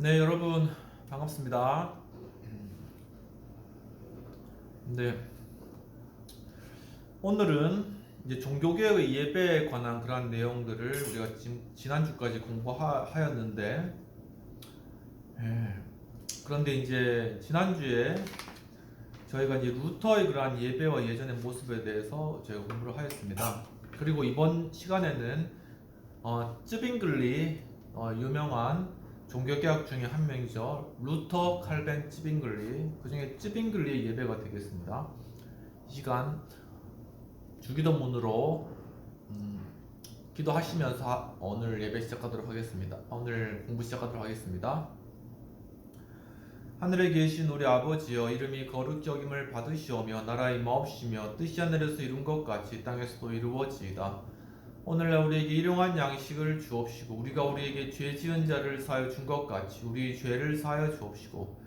네, 여러분 반갑습니다. 네, 오늘은 이제 종교개혁의 예배에 관한 그러한 내용들을 우리가 지난주까지 공부하였는데, 예, 그런데 이제 지난주에 저희가 이제 루터의 그러한 예배와 예전의 모습에 대해서 저희가 공부를 하였습니다. 그리고 이번 시간에는 쯔빙글리, 유명한 종교개혁 중에 한 명이죠. 루터 칼벤 쯔빙글리, 그 중에 쯔빙글리의 예배가 되겠습니다. 이 시간 주기도문으로 기도하시면서 오늘 예배 시작하도록 하겠습니다. 오늘 공부 시작하도록 하겠습니다. 하늘에 계신 우리 아버지여, 이름이 거룩히 여김을 받으시오며 나라의 임하옵시며 뜻이 하늘에서 이룬 것 같이 땅에서도 이루어지이다. 오늘날 우리에게 일용할 양식을 주옵시고 우리가 우리에게 죄 지은 자를 사하여 준 것 같이 우리 죄를 사하여 주옵시고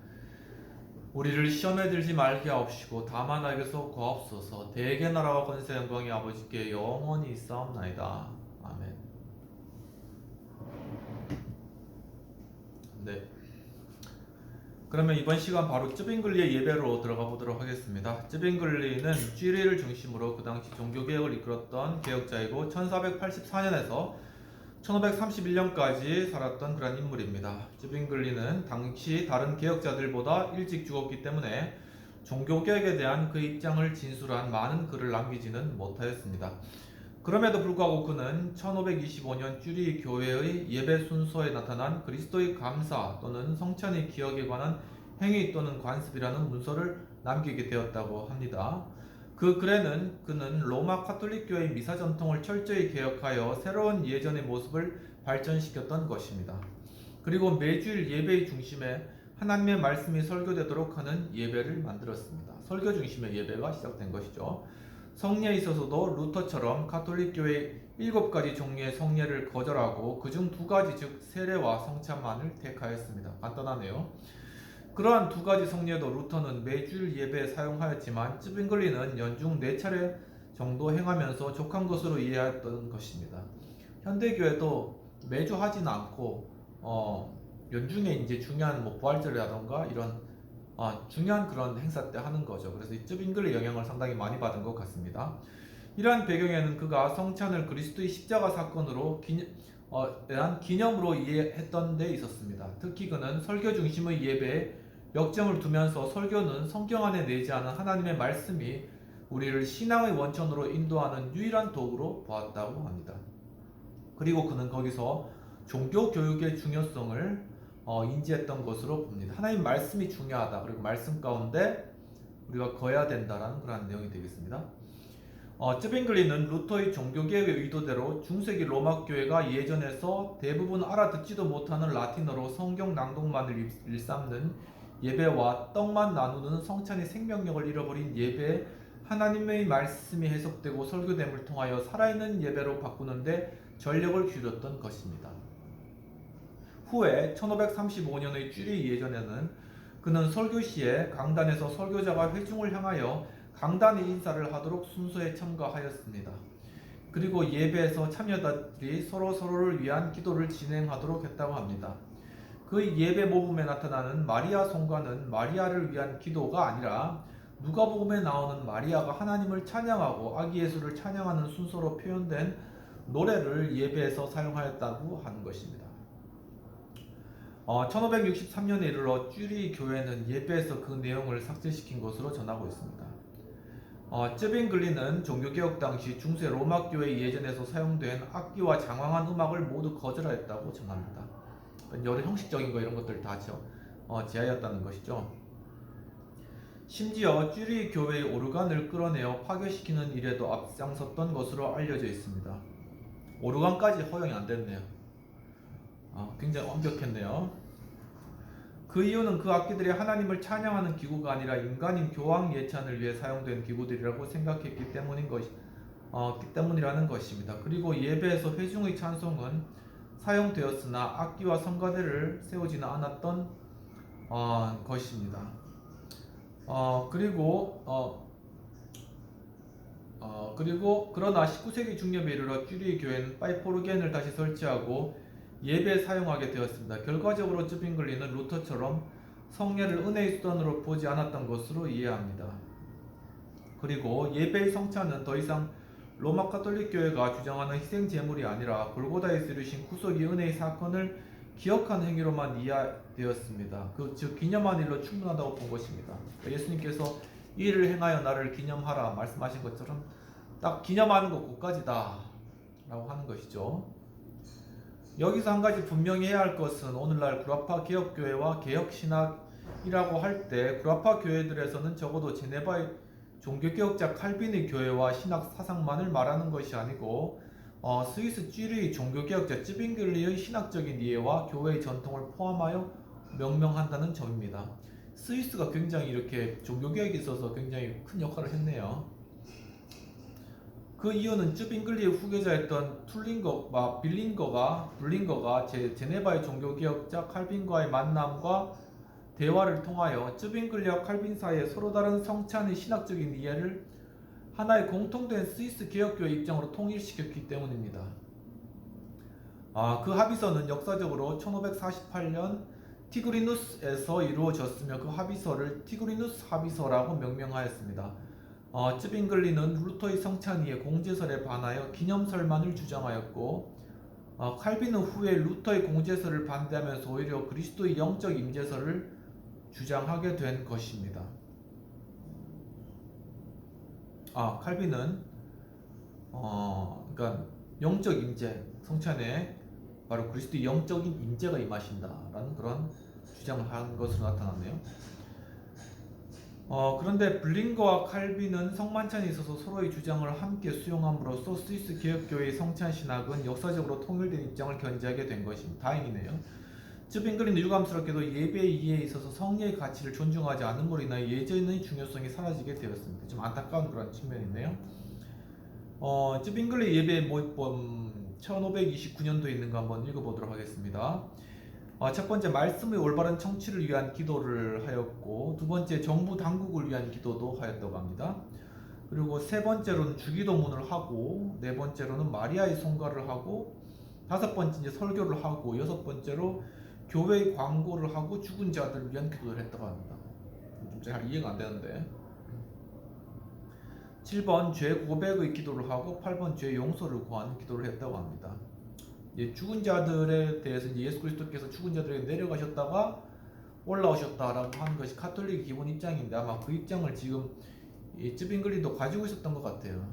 우리를 시험에 들지 말게 하옵시고 다만 악에서 구하옵소서. 대개 나라와 권세 영광이 아버지께 영원히 있사옵나이다. 아멘. 네. 그러면 이번 시간 바로 쯔빙글리의 예배로 들어가 보도록 하겠습니다. 쯔빙글리는 쥐리를 중심으로 그 당시 종교개혁을 이끌었던 개혁자이고 1484년에서 1531년까지 살았던 그런 인물입니다. 쯔빙글리는 당시 다른 개혁자들보다 일찍 죽었기 때문에 종교개혁에 대한 그 입장을 진술한 많은 글을 남기지는 못하였습니다. 그럼에도 불구하고 그는 1525년 쭈리 교회의 예배 순서에 나타난 그리스도의 감사 또는 성찬의 기억에 관한 행위 또는 관습이라는 문서를 남기게 되었다고 합니다. 그 글에는 그는 로마 카톨릭 교회의 미사 전통을 철저히 개혁하여 새로운 예전의 모습을 발전시켰던 것입니다. 그리고 매주일 예배의 중심에 하나님의 말씀이 설교되도록 하는 예배를 만들었습니다. 설교 중심의 예배가 시작된 것이죠. 성례에 있어서도 루터처럼 카톨릭 교회의 7가지 종류의 성례를 거절하고 그중 2가지 즉 세례와 성찬만을 택하였습니다. 간단하네요. 그러한 2가지 성례도 루터는 매주일 예배에 사용하였지만 쯔빙글리는 연중 4차례 정도 행하면서 족한 것으로 이해했던 것입니다. 현대교회도 매주 하지는 않고 연중에 이제 중요한 부활절이라던가 이런 중요한 그런 행사 때 하는 거죠. 그래서 이 쯔빙글의 영향을 상당히 많이 받은 것 같습니다. 이러한 배경에는 그가 성찬을 그리스도의 십자가 사건으로 대한 기념으로 이해했던 데 있었습니다. 특히 그는 설교 중심의 예배에 역점을 두면서 설교는 성경 안에 내지 않은 하나님의 말씀이 우리를 신앙의 원천으로 인도하는 유일한 도구로 보았다고 합니다. 그리고 그는 거기서 종교 교육의 중요성을 인지했던 것으로 봅니다. 하나님 말씀이 중요하다. 그리고 말씀 가운데 우리가 거해야 된다라는 그런 내용이 되겠습니다. 쯔빙글리는 루터의 종교개혁의 의도대로 중세기 로마 교회가 예전에서 대부분 알아듣지도 못하는 라틴어로 성경 낭독만을 일삼는 예배와 떡만 나누는 성찬의 생명력을 잃어버린 예배에 하나님의 말씀이 해석되고 설교됨을 통하여 살아있는 예배로 바꾸는데 전력을 기울였던 것입니다. 후에 1535년의 쭈리 예전에는 그는 설교 시에 강단에서 설교자가 회중을 향하여 강단의 인사를 하도록 순서에 첨가하였습니다. 그리고 예배에서 참여자들이 서로를 위한 기도를 진행하도록 했다고 합니다. 그 예배 모범에 나타나는 마리아 성가는 마리아를 위한 기도가 아니라 누가복음에 나오는 마리아가 하나님을 찬양하고 아기 예수를 찬양하는 순서로 표현된 노래를 예배에서 사용하였다고 하는 것입니다. 1563년에 이르러 쭈리 교회는 예배에서 그 내용을 삭제시킨 것으로 전하고 있습니다. 쯔빙글리는 종교개혁 당시 중세 로마 교회 예전에서 사용된 악기와 장황한 음악을 모두 거절하였다고 전합니다. 여러 형식적인 거 이런 것들 다 제하였다는 것이죠. 심지어 쭈리 교회의 오르간을 끌어내어 파괴시키는 일에도 앞장섰던 것으로 알려져 있습니다. 오르간까지 허용이 안 됐네요. 굉장히 엄격했네요. 그 이유는 그 악기들이 하나님을 찬양하는 기구가 아니라 인간인 교황 예찬을 위해 사용된 기구들이라고 생각했기 때문이라는 것입니다. 그리고 예배에서 회중의 찬송은 사용되었으나 악기와 성가대를 세우지는 않았던 것입니다. 그러나 19세기 중엽에 이르러 쭈리 교회는 파이프 오르겐을 다시 설치하고 예배에 사용하게 되었습니다. 결과적으로 쯔빙글리는 루터처럼 성례를 은혜의 수단으로 보지 않았던 것으로 이해합니다. 그리고 예배의 성찬은 더 이상 로마 가톨릭 교회가 주장하는 희생 제물이 아니라 골고다에서 이루신 구속의 은혜의 사건을 기억하는 행위로만 이해되었습니다. 즉 기념한 일로 충분하다고 본 것입니다. 예수님께서 이 일을 행하여 나를 기념하라 말씀하신 것처럼 딱 기념하는 것 그까지다 라고 하는 것이죠. 여기서 한 가지 분명히 해야 할 것은 오늘날 구라파 개혁교회와 개혁신학이라고 할 때 구라파 교회들에서는 적어도 제네바의 종교개혁자 칼빈의 교회와 신학 사상만을 말하는 것이 아니고 스위스 쥐리히 종교개혁자 쯔빙글리의 신학적인 이해와 교회의 전통을 포함하여 명명한다는 점입니다. 스위스가 굉장히 이렇게 종교개혁에 있어서 굉장히 큰 역할을 했네요. 그 이유는 쯔빙글리의 후계자였던 블링거가 제네바의 종교개혁자 칼빈과의 만남과 대화를 통하여 쯔빙글리와 칼빈 사이에 서로 다른 성찬의 신학적인 이해를 하나의 공통된 스위스 개혁교회 입장으로 통일시켰기 때문입니다. 그 합의서는 역사적으로 1548년 티그리누스에서 이루어졌으며 그 합의서를 티그리누스 합의서라고 명명하였습니다. 쯔빙글리는 루터의 성찬이의 공제설에 반하여 기념설만을 주장하였고 칼빈은 후에 루터의 공제설을 반대하면서 오히려 그리스도의 영적 임재설을 주장하게 된 것입니다. 칼빈은 그러니까 영적 임재, 성찬에 바로 그리스도의 영적인 임재가 임하신다라는 그런 주장을 한 것으로 나타났네요. 그런데 블링거와 칼빈은 성만찬에 있어서 서로의 주장을 함께 수용함으로써 스위스 개혁교회의 성찬 신학은 역사적으로 통일된 입장을 견지하게 된 것입니다. 다행이네요. 쯔빙글리는 유감스럽게도 예배의 이해에 있어서 성례의 가치를 존중하지 않음으로 인하여 예전의 중요성이 사라지게 되었습니다. 좀 안타까운 그런 측면이 있네요. 쯔빙글리 예배 모의법 1529년도에 있는 거 한번 읽어보도록 하겠습니다. 첫 번째, 말씀의 올바른 청취를 위한 기도를 하였고, 두 번째, 정부 당국을 위한 기도도 하였다고 합니다. 그리고 세 번째로는 주기도문을 하고, 네 번째로는 마리아의 송가를 하고, 다섯 번째 이제 설교를 하고, 여섯 번째로 교회의 광고를 하고 죽은 자들을 위한 기도를 했다고 합니다. 좀 잘 이해가 안 되는데. 7번 죄 고백의 기도를 하고 8번 죄 용서를 구하는 기도를 했다고 합니다. 죽은 자들에 대해서 예수 그리스도께서 죽은 자들에게 내려가셨다가 올라오셨다라고 하는 것이 가톨릭의 기본 입장인데 아마 그 입장을 지금 쯔빙글리도 가지고 있었던 것 같아요.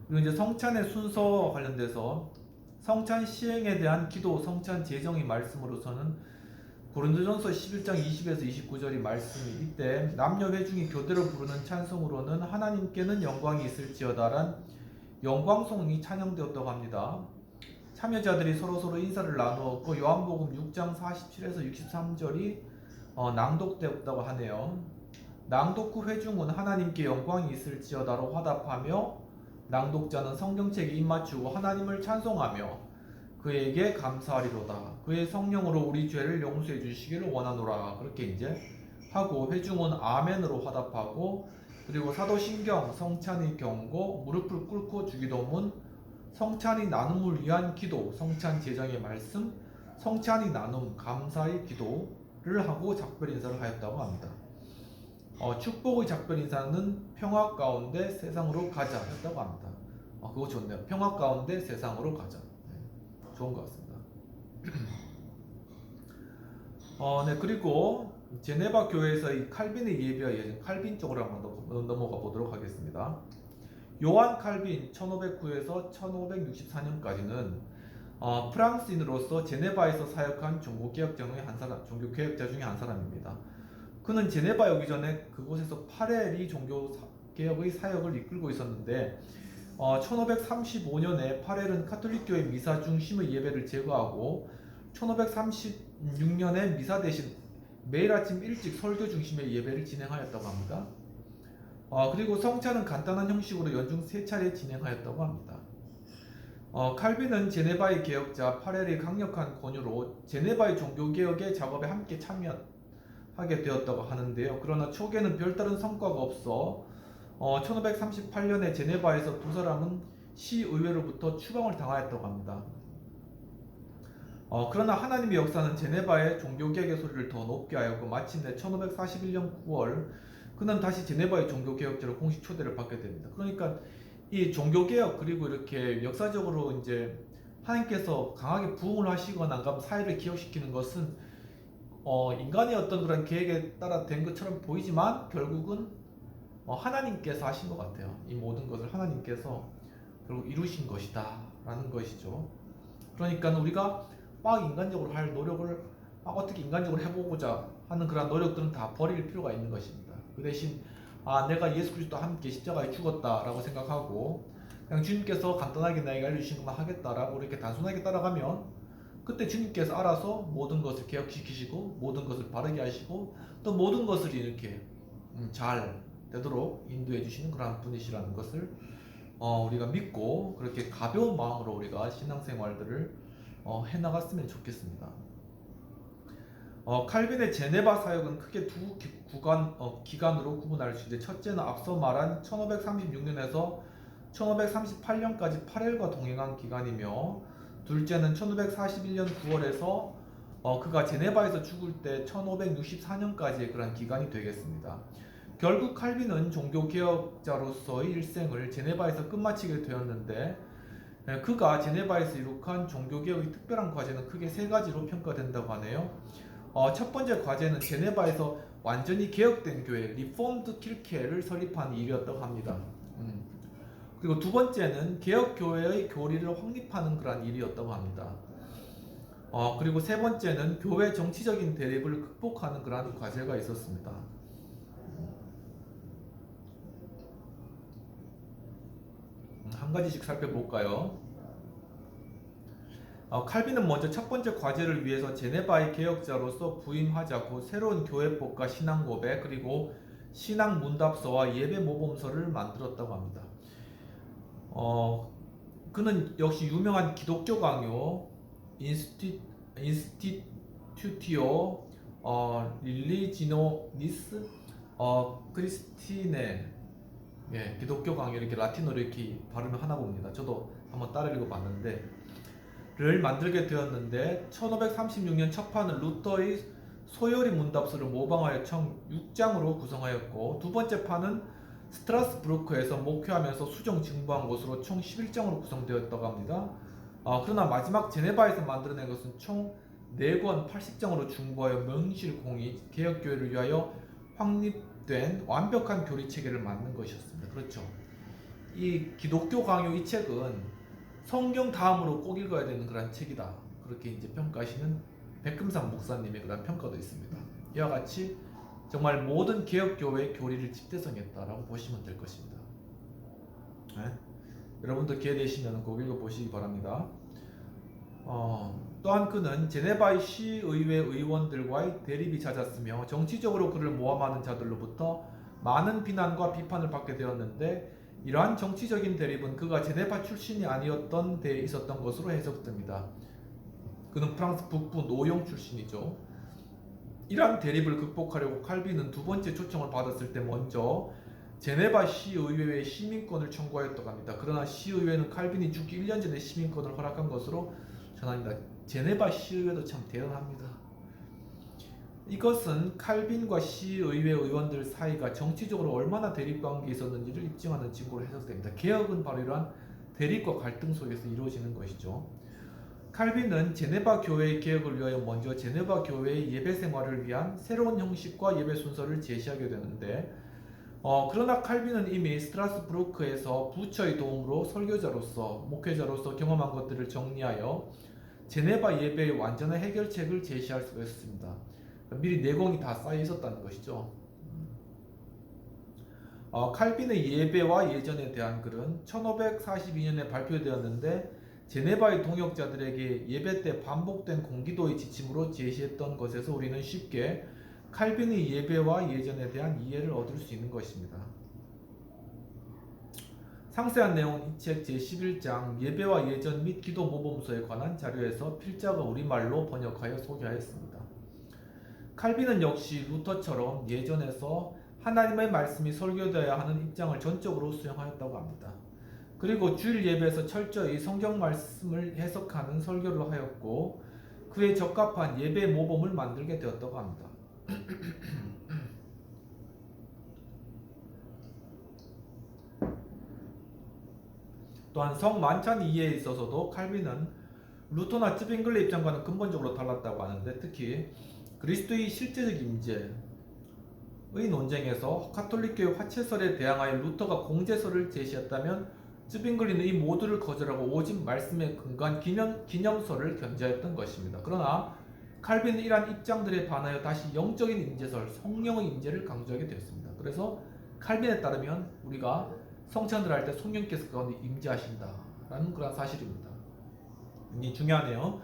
그리고 이제 성찬의 순서와 관련돼서 성찬 시행에 대한 기도, 성찬 제정의 말씀으로서는 고린도전서 11장 20에서 29절의 말씀이 이때 남녀 회중이 교대로 부르는 찬송으로는 하나님께는 영광이 있을지어다란 영광송이 찬양되었다고 합니다. 참여자들이 서로 인사를 나누었고 요한복음 6장 47에서 63절이 낭독되었다고 하네요. 낭독 후 회중은 하나님께 영광이 있을지어다로 화답하며 낭독자는 성경책에 입맞추고 하나님을 찬송하며 그에게 감사하리로다. 그의 성령으로 우리 죄를 용서해 주시기를 원하노라. 그렇게 이제 하고 회중은 아멘으로 화답하고 그리고 사도신경, 성찬의 경고, 무릎을 꿇고 주기도문, 성찬의 나눔을 위한 기도, 성찬 제정의 말씀, 성찬의 나눔, 감사의 기도를 하고 작별 인사를 하였다고 합니다. 축복의 작별 인사는 평화 가운데 세상으로 가자 했다고 합니다. 그거 좋네요. 평화 가운데 세상으로 가자. 좋은 것 같습니다. 네, 그리고 제네바 교회에서 이 칼빈의 예배와 예전 칼빈 쪽으로 한번 넘어가 보도록 하겠습니다. 요한 칼빈 1509에서 1564년까지는 프랑스인으로서 제네바에서 사역한 종교개혁자 중에 한 사람입니다. 그는 제네바에 오기 전에 그곳에서 파레리 종교개혁의 사역을 이끌고 있었는데 1535년에 파렐은 카톨릭교회 미사 중심의 예배를 제거하고 1536년에 미사 대신 매일 아침 일찍 설교 중심의 예배를 진행하였다고 합니다. 그리고 성찬은 간단한 형식으로 연중 3차례 진행하였다고 합니다. 칼빈은 제네바의 개혁자 파렐의 강력한 권유로 제네바의 종교개혁의 작업에 함께 참여하게 되었다고 하는데요. 그러나 초기에는 별다른 성과가 없어 1538년에 제네바에서 두 사람은 시의회로부터 추방을 당하였다고 합니다. 그러나 하나님의 역사는 제네바의 종교개혁의 소리를 더 높게 하였고 마침내 1541년 9월 그는 다시 제네바의 종교개혁자로 공식 초대를 받게 됩니다. 그러니까 이 종교개혁 그리고 이렇게 역사적으로 이제 하나님께서 강하게 부흥을 하시거나 그럼 사회를 기억시키는 것은 인간의 어떤 그런 계획에 따라 된 것처럼 보이지만 결국은 하나님께서 하신 것 같아요. 이 모든 것을 하나님께서 결국 이루신 것이다 라는 것이죠. 그러니까 우리가 막 인간적으로 할 노력을 어떻게 인간적으로 해보고자 하는 그런 노력들은 다 버릴 필요가 있는 것입니다. 그 대신 내가 예수 그리스도와 함께 십자가에 죽었다라고 생각하고 그냥 주님께서 간단하게 나에게 알려주신 것만 하겠다라고 이렇게 단순하게 따라가면 그때 주님께서 알아서 모든 것을 개혁시키시고 모든 것을 바르게 하시고 또 모든 것을 이렇게 잘 되도록 인도해 주시는 그런 분이시라는 것을 우리가 믿고 그렇게 가벼운 마음으로 우리가 신앙생활들을 해나갔으면 좋겠습니다. 칼빈의 제네바 사역은 크게 두 기간으로 구분할 수 있는데 첫째는 앞서 말한 1536년에서 1538년까지 파렐과 동행한 기간이며 둘째는 1541년 9월에서 그가 제네바에서 죽을 때 1564년까지의 그런 기간이 되겠습니다. 결국 칼빈은 종교개혁자로서의 일생을 제네바에서 끝마치게 되었는데 그가 제네바에서 이룩한 종교개혁의 특별한 과제는 크게 세 가지로 평가된다고 하네요. 첫 번째 과제는 제네바에서 완전히 개혁된 교회 리폼드 킬케를 설립한 일이었다고 합니다. 그리고 두 번째는 개혁교회의 교리를 확립하는 그런 일이었다고 합니다. 그리고 세 번째는 교회 정치적인 대립을 극복하는 그런 과제가 있었습니다. 한 가지씩 살펴볼까요? 칼빈은 먼저 첫 번째 과제를 위해서 제네바의 개혁자로서 부임하자고 새로운 교회법과 신앙 고백 그리고 신앙 문답서와 예배 모범서를 만들었다고 합니다. 그는 역시 유명한 기독교 강요 인스티튜티오 릴리지노니스 크리스티네 기독교 강요 이렇게 라틴어로 이렇게 발음을 하나 봅니다. 저도 한번 따라 읽어봤는데 를 만들게 되었는데 1536년 첫 판은 루터의 소요리 문답서를 모방하여 총 6장으로 구성하였고 두 번째 판은 스트라스부르크에서 목회하면서 수정 증보한 것으로 총 11장으로 구성되었다고 합니다. 그러나 마지막 제네바에서 만들어낸 것은 총 4권 80장으로 중보하여 명실공히 개혁교회를 위하여 확립된 완벽한 교리체계를 만든 것이었습니다. 그렇죠. 이 기독교 강요 이 책은 성경 다음으로 꼭 읽어야 되는 그런 책이다. 그렇게 이제 평가하시는 백금상 목사님의 그런 평가도 있습니다. 이와 같이 정말 모든 개혁교회의 교리를 집대성했다라고 보시면 될 것입니다. 여러분도 기회 되시면 꼭 읽어보시기 바랍니다. 또한 그는 제네바의 시의회 의원들과의 대립이 잦았으며 정치적으로 그를 모함하는 자들로부터 많은 비난과 비판을 받게 되었는데 이러한 정치적인 대립은 그가 제네바 출신이 아니었던 데에 있었던 것으로 해석됩니다. 그는 프랑스 북부 노용 출신이죠. 이러한 대립을 극복하려고 칼빈은 두 번째 초청을 받았을 때 먼저 제네바 시의회의 시민권을 청구하였다고 합니다. 그러나 시의회는 칼빈이 죽기 1년 전에 시민권을 허락한 것으로 전합니다. 제네바 시의회도 참 대단합니다. 이것은 칼빈과 시의회 의원들 사이가 정치적으로 얼마나 대립관계에 있었는지를 입증하는 증거로 해석됩니다. 개혁은 바로 이러한 대립과 갈등 속에서 이루어지는 것이죠. 칼빈은 제네바 교회의 개혁을 위하여 먼저 제네바 교회의 예배 생활을 위한 새로운 형식과 예배 순서를 제시하게 되는데 그러나 칼빈은 이미 스트라스부르크에서 부처의 도움으로 설교자로서 목회자로서 경험한 것들을 정리하여 제네바 예배의 완전한 해결책을 제시할 수가 있었습니다. 미리 내공이 다 쌓여 있었다는 것이죠. 칼빈의 예배와 예전에 대한 글은 1542년에 발표되었는데 제네바의 동역자들에게 예배 때 반복된 공기도의 지침으로 제시했던 것에서 우리는 쉽게 칼빈의 예배와 예전에 대한 이해를 얻을 수 있는 것입니다. 상세한 내용은 이 책 제11장 예배와 예전 및 기도 모범서에 관한 자료에서 필자가 우리말로 번역하여 소개하였습니다. 칼빈은 역시 루터처럼 예전에서 하나님의 말씀이 설교되어야 하는 입장을 전적으로 수용하였다고 합니다. 그리고 주일 예배에서 철저히 성경 말씀을 해석하는 설교를 하였고 그에 적합한 예배 모범을 만들게 되었다고 합니다. 또한 성만찬 이해에 있어서도 칼빈은 루터나 츠빙글리 입장과는 근본적으로 달랐다고 하는데, 특히 그리스도의 실제적 임재의 논쟁에서 가톨릭교의 화채설에 대항하여 루터가 공제설을 제시했다면 츠빙글리는 이 모두를 거절하고 오직 말씀에 근거한 기념설을 견지하였던 것입니다. 그러나 칼빈은 이러한 입장들에 반하여 다시 영적인 임재설, 성령의 임재를 강조하게 되었습니다. 그래서 칼빈에 따르면 우리가 성찬을 할 때 성령께서 그 가운데 임재하신다라는 그런 사실입니다. 굉장히 중요하네요.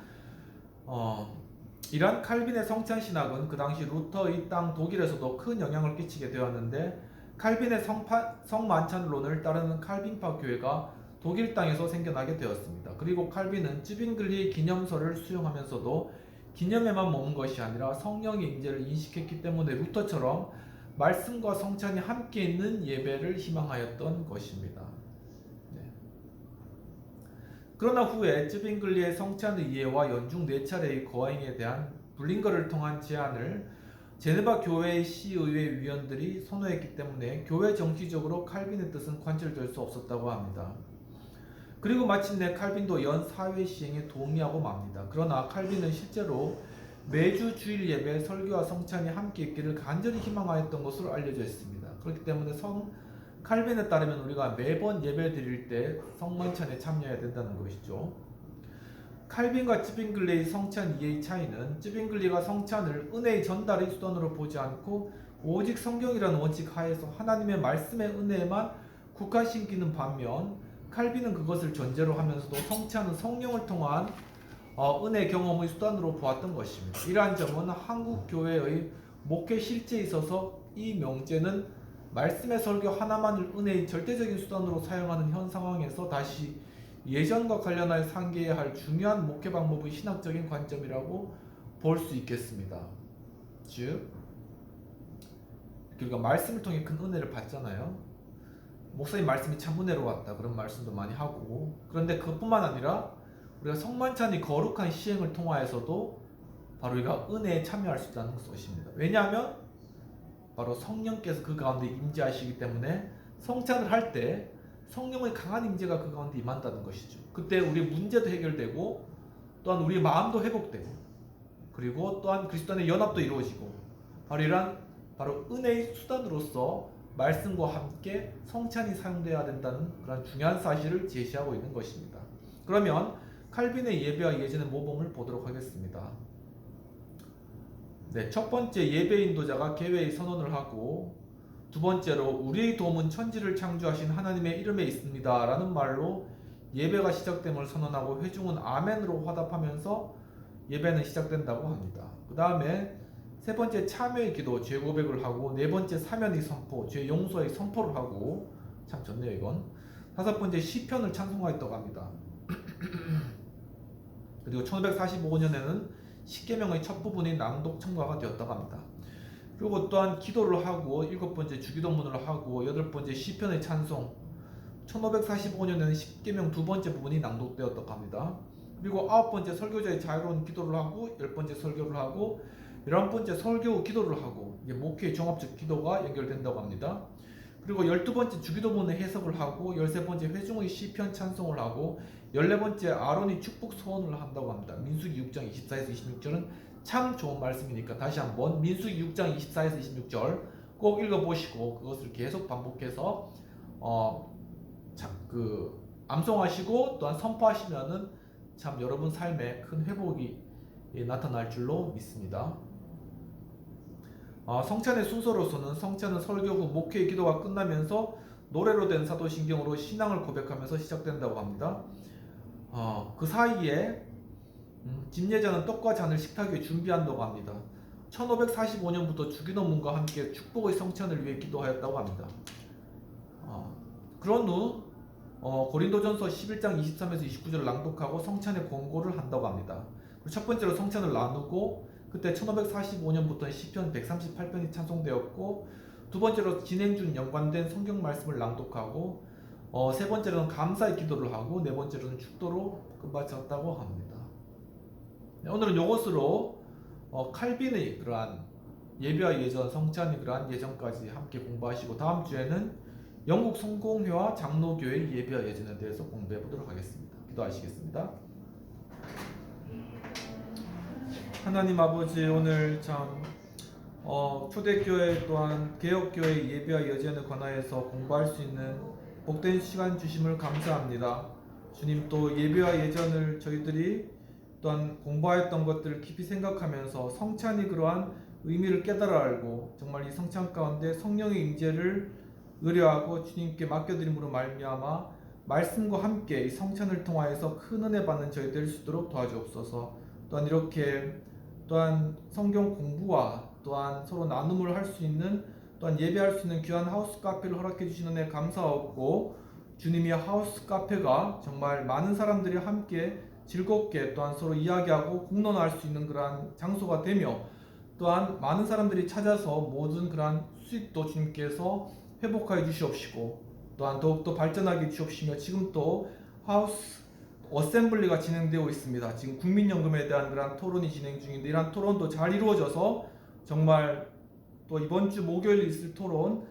이러한 칼빈의 성찬 신학은 그 당시 루터의 땅 독일에서도 큰 영향을 끼치게 되었는데, 칼빈의 성만찬론을 따르는 칼빈파 교회가 독일 땅에서 생겨나게 되었습니다. 그리고 칼빈은 쯔빙글리의 기념설을 수용하면서도 기념에만 머문 것이 아니라 성령의 임재를 인식했기 때문에 루터처럼 말씀과 성찬이 함께 있는 예배를 희망하였던 것입니다. 네. 그러나 후에 쯔빙글리의 성찬의 이해와 연중 4차례의 거행에 대한 불린거를 통한 제안을 제네바 교회의 시의회 위원들이 선호했기 때문에 교회 정치적으로 칼빈의 뜻은 관철될 수 없었다고 합니다. 그리고 마침내 칼빈도 연 4회 시행에 동의하고 맙니다. 그러나 칼빈은 실제로 매주 주일 예배, 설교와 성찬이 함께 있기를 간절히 희망하였던 것으로 알려져 있습니다. 그렇기 때문에 칼빈에 따르면 우리가 매번 예배 드릴 때 성만찬에 참여해야 된다는 것이죠. 칼빈과 쯔빙글리의 성찬 이해의 차이는, 쯔빙글리가 성찬을 은혜의 전달의 수단으로 보지 않고 오직 성경이라는 원칙 하에서 하나님의 말씀의 은혜에만 국한시키는 반면, 칼빈은 그것을 전제로 하면서도 성찬은 성령을 통한 은혜 경험의 수단으로 보았던 것입니다. 이러한 점은 한국 교회의 목회 실제에 있어서 이 명제는 말씀의 설교 하나만을 은혜의 절대적인 수단으로 사용하는 현 상황에서 다시 예전과 관련하여 상기해야 할 중요한 목회 방법의 신학적인 관점이라고 볼 수 있겠습니다. 즉, 우리가 말씀을 통해 큰 은혜를 받잖아요. 목사님 말씀이 참 은혜로웠다, 그런 말씀도 많이 하고, 그런데 그것뿐만 아니라 우리가 성만찬이 거룩한 시행을 통하여서도 바로 우리가 은혜에 참여할 수 있다는 것입니다. 왜냐하면 바로 성령께서 그 가운데 임재하시기 때문에 성찬을 할 때 성령의 강한 임재가 그 가운데 임한다는 것이죠. 그때 우리의 문제도 해결되고 또한 우리의 마음도 회복되고 그리고 또한 그리스도 안의 연합도 이루어지고, 바로 이러한 바로 은혜의 수단으로서 말씀과 함께 성찬이 사용되어야 된다는 그런 중요한 사실을 제시하고 있는 것입니다. 그러면 칼빈의 예배와 예전의 모범을 보도록 하겠습니다. 네, 첫 번째, 예배 인도자가 개회의 선언을 하고, 두 번째로 우리의 도움은 천지를 창조하신 하나님의 이름에 있습니다 라는 말로 예배가 시작됨을 선언하고 회중은 아멘으로 화답하면서 예배는 시작된다고 합니다. 그 다음에 세 번째, 참회의 기도, 죄 고백을 하고, 네 번째, 사면의 선포, 죄 용서의 선포를 하고, 참 좋네요 이건. 다섯 번째, 시편을 찬송하였다고 합니다. 그리고 1545년에는 십계명의 첫 부분이 낭독 청과가 되었다고 합니다. 그리고 또한 기도를 하고, 일곱 번째 주기도문을 하고, 여덟 번째 시편의 찬송, 1545년에는 십계명 두 번째 부분이 낭독되었다고 합니다. 그리고 아홉 번째 설교자의 자유로운 기도를 하고, 열 번째 설교를 하고, 11번째 설교 기도를 하고, 이제 목회의 종합적 기도가 연결된다고 합니다. 그리고 12번째 주기도문의 해석을 하고, 13번째 회중의 시편 찬송을 하고, 14번째 아론이 축복 소원을 한다고 합니다. 민수기 6장 24에서 26절은 참 좋은 말씀이니까 다시 한번 민수기 6장 24에서 26절 꼭 읽어보시고 그것을 계속 반복해서 암송하시고 또한 선포하시면은 참 여러분 삶에 큰 회복이 나타날 줄로 믿습니다. 성찬의 순서로서는 성찬은 설교 후 목회의 기도가 끝나면서 노래로 된 사도신경으로 신앙을 고백하면서 시작된다고 합니다. 그 사이에 집례자는 떡과 잔을 식탁 위에 준비한다고 합니다. 1545년부터 주기도문과 함께 축복의 성찬을 위해 기도하였다고 합니다. 그런 후 고린도전서 11장 23에서 29절을 낭독하고 성찬의 권고를 한다고 합니다. 첫 번째로 성찬을 나누고, 그때 1545년부터 시편 138편이 찬송되었고, 두 번째로 진행 중 연관된 성경 말씀을 낭독하고, 세 번째로는 감사의 기도를 하고 네 번째로는 축도로 끝마쳤다고 합니다. 네, 오늘은 이것으로 칼빈의 그러한 예배와 예전, 성찬의 그러한 예전까지 함께 공부하시고 다음 주에는 영국 성공회와 장로교회 예배와 예전에 대해서 공부해 보도록 하겠습니다. 기도하시겠습니다. 하나님 아버지, 오늘 참 초대교회 또한 개혁교회 예배와 예전에 관하여서 공부할 수 있는 복된 시간 주심을 감사합니다. 주님, 또 예배와 예전을 저희들이 또한 공부하였던 것들을 깊이 생각하면서 성찬이 그러한 의미를 깨달아 알고 정말 이 성찬 가운데 성령의 임재를 의뢰하고 주님께 맡겨드림으로 말미암아 말씀과 함께 이 성찬을 통하여서 큰 은혜 받는 저희 될 수 있도록 도와주옵소서. 또한 이렇게 또한 성경 공부와 또한 서로 나눔을 할 수 있는 또한 예배할 수 있는 귀한 하우스 카페를 허락해 주시는 데 감사하고 주님이 하우스 카페가 정말 많은 사람들이 함께 즐겁게 또한 서로 이야기하고 공론할 수 있는 그러한 장소가 되며 또한 많은 사람들이 찾아서 모든 그러한 수익도 주님께서 회복하여 주시옵시고 또한 더욱더 발전하게 주옵시며 지금 또 하우스 어셈블리가 진행되고 있습니다. 지금 국민연금에 대한 그러한 토론이 진행 중인데 이러한 토론도 잘 이루어져서 정말 또 이번 주 목요일에 있을 토론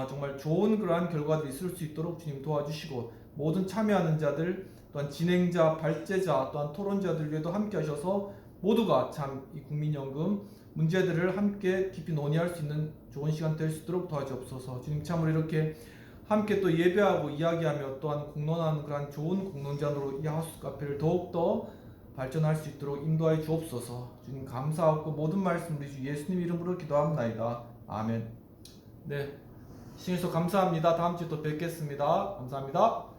정말 좋은 그러한 결과들이 있을 수 있도록 주님 도와주시고 모든 참여하는 자들 또한 진행자, 발제자 또한 토론자들 위에도 함께 하셔서 모두가 참 이 국민연금 문제들을 함께 깊이 논의할 수 있는 좋은 시간 될 수 있도록 도와주옵소서. 주님 참으로 이렇게 함께 또 예배하고 이야기하며 또한 공론하는 그러한 좋은 공론장으로 이 하우스 카페를 더욱더 발전할 수 있도록 인도하여 주옵소서. 주님 감사하고 모든 말씀 우리 주 예수님 이름으로 기도합나이다. 아멘. 네, 시청해주셔서 감사합니다. 다음 주에 또 뵙겠습니다. 감사합니다.